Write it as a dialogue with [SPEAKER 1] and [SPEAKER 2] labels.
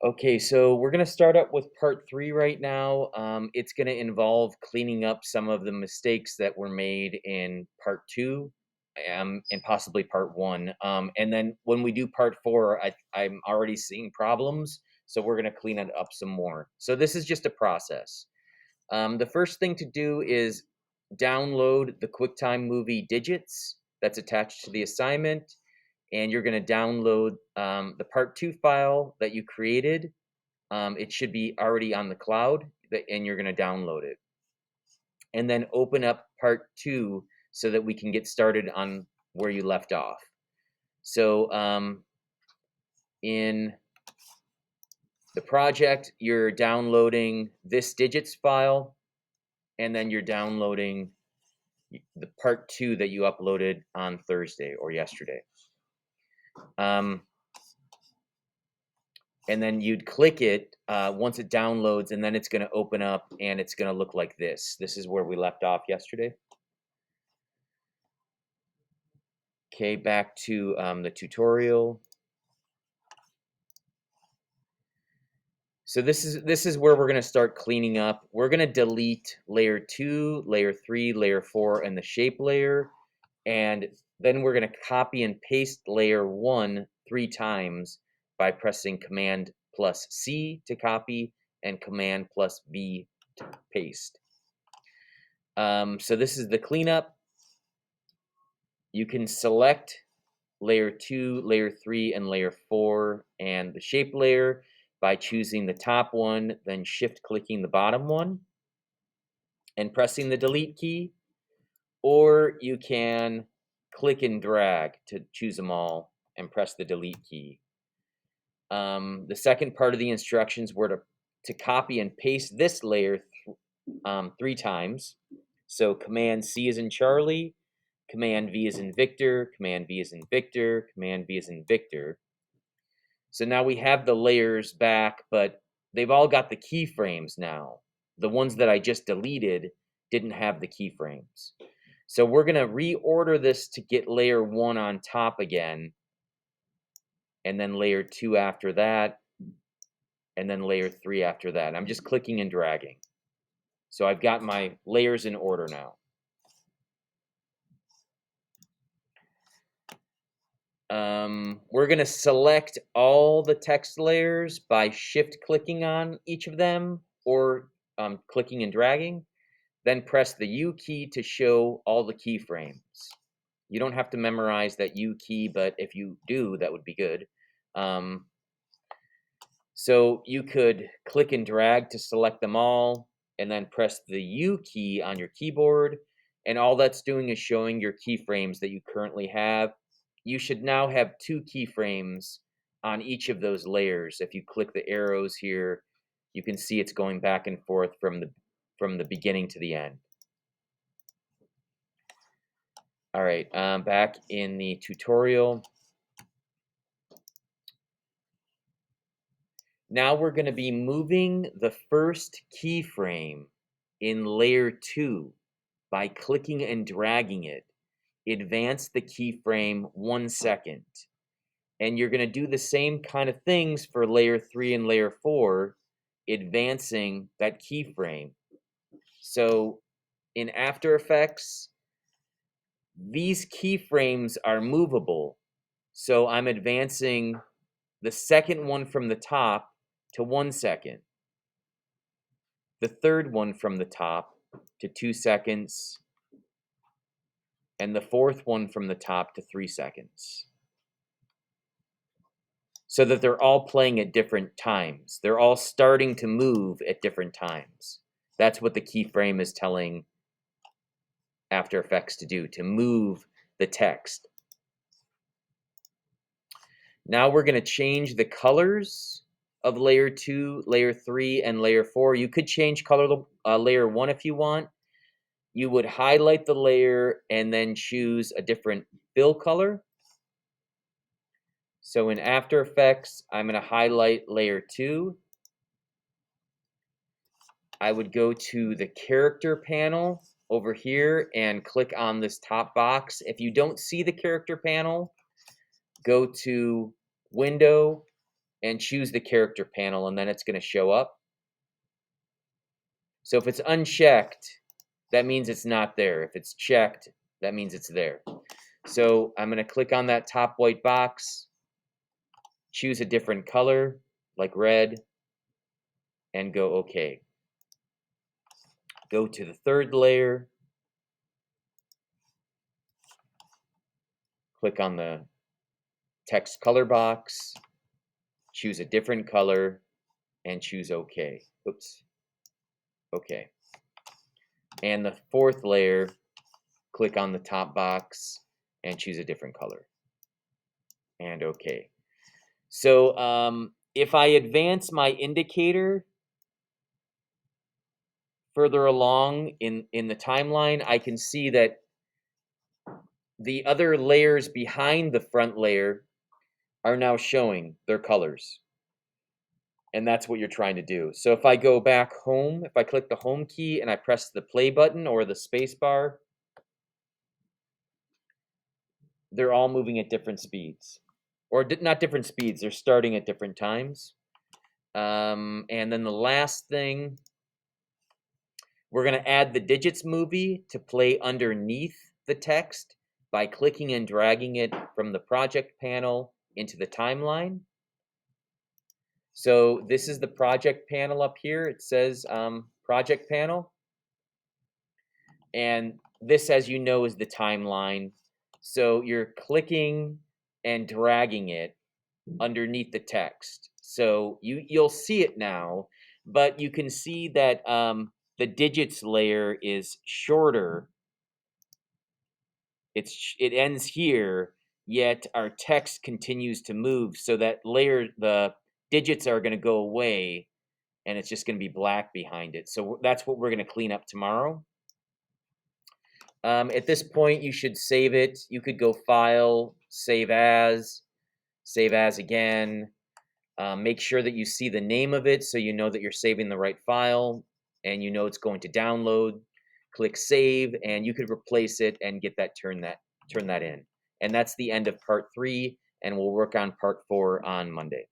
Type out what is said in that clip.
[SPEAKER 1] Okay, so we're going to start up with part three right now. It's going to involve cleaning up some of the mistakes that were made in part two, and possibly part one. And then when we do part four, I'm already seeing problems, so we're going to clean it up some more. So this is just a process. The first thing to do is download the QuickTime Movie Digits that's attached to the assignment, and you're going to download the part two file that you created. It should be already on the cloud, and you're going to download it. And then open up part two so that we can get started on where you left off. So in the project, you're downloading this digits file, and then you're downloading the part two that you uploaded on Thursday or yesterday. And then you'd click it once it downloads, and then it's going to open up, and it's going to look like this. This is where we left off yesterday. Okay, back to the tutorial. So this is where we're going to start cleaning up. We're going to delete layer 2, layer 3, layer 4, and the shape layer. And then we're going to copy and paste layer 1 3 times by pressing Command plus C to copy and Command plus V to paste. So this is the cleanup. You can select layer 2, layer 3, and layer 4, and the shape layer by choosing the top one, then shift-clicking the bottom one, and pressing the delete key, or you can click and drag to choose them all and press the delete key. The second part of the instructions were to copy and paste this layer 3 times. So Command C is in Charlie, Command V is in Victor, Command V is in Victor, Command V is in Victor. So now we have the layers back, but they've all got the keyframes now. The ones that I just deleted didn't have the keyframes. So we're going to reorder this to get layer 1 on top again, and then layer 2 after that, and then layer 3 after that. I'm just clicking and dragging. So I've got my layers in order now. We're going to select all the text layers by shift-clicking on each of them, or clicking and dragging. Then press the U key to show all the keyframes. You don't have to memorize that U key, but if you do, that would be good. So you could click and drag to select them all, and then press the U key on your keyboard, and all that's doing is showing your keyframes that you currently have. You should now have 2 keyframes on each of those layers. If you click the arrows here, you can see it's going back and forth from the beginning to the end. All right, back in the tutorial. Now we're going to be moving the first keyframe in layer 2 by clicking and dragging it. Advance the keyframe 1 second. And you're going to do the same kind of things for layer 3 and layer 4, advancing that keyframe. So in After Effects, these keyframes are movable. So I'm advancing the second one from the top to 1 second. The third one from the top to 2 seconds. And the fourth one from the top to 3 seconds. So that they're all playing at different times. They're all starting to move at different times. That's what the keyframe is telling After Effects to do, to move the text. Now we're going to change the colors of layer 2, layer 3, and layer 4. You could change color layer 1 if you want. You would highlight the layer and then choose a different fill color. So in After Effects, I'm going to highlight layer 2. I would go to the character panel over here and click on this top box. If you don't see the character panel, go to Window, and choose the character panel, and then it's going to show up. So if it's unchecked, that means it's not there. If it's checked, that means it's there. So I'm going to click on that top white box, choose a different color, like red, and go OK. Go to the third layer, click on the text color box, choose a different color, and choose OK. Oops. OK. And the fourth layer, click on the top box and choose a different color. And OK. So if I advance my indicator further along in the timeline, I can see that the other layers behind the front layer are now showing their colors. And that's what you're trying to do. So if I go back home, if I click the home key and I press the play button or the space bar, they're all moving at different speeds. Or not different speeds, they're starting at different times. And then the last thing, we're going to add the digits movie to play underneath the text by clicking and dragging it from the project panel into the timeline. So this is the project panel up here. It says project panel. And this, as you know, is the timeline. So you're clicking and dragging it underneath the text. So you'll see it now, but you can see that the digits layer is shorter. It ends here, yet our text continues to move. So that layer, the digits are going to go away, and it's just going to be black behind it. So that's what we're going to clean up tomorrow. At this point, you should save it. You could go File, Save As again. Make sure that you see the name of it so you know that you're saving the right file and you know it's going to download. Click Save, and you could replace it and get that turn that in. And that's the end of part 3, and we'll work on part 4 on Monday.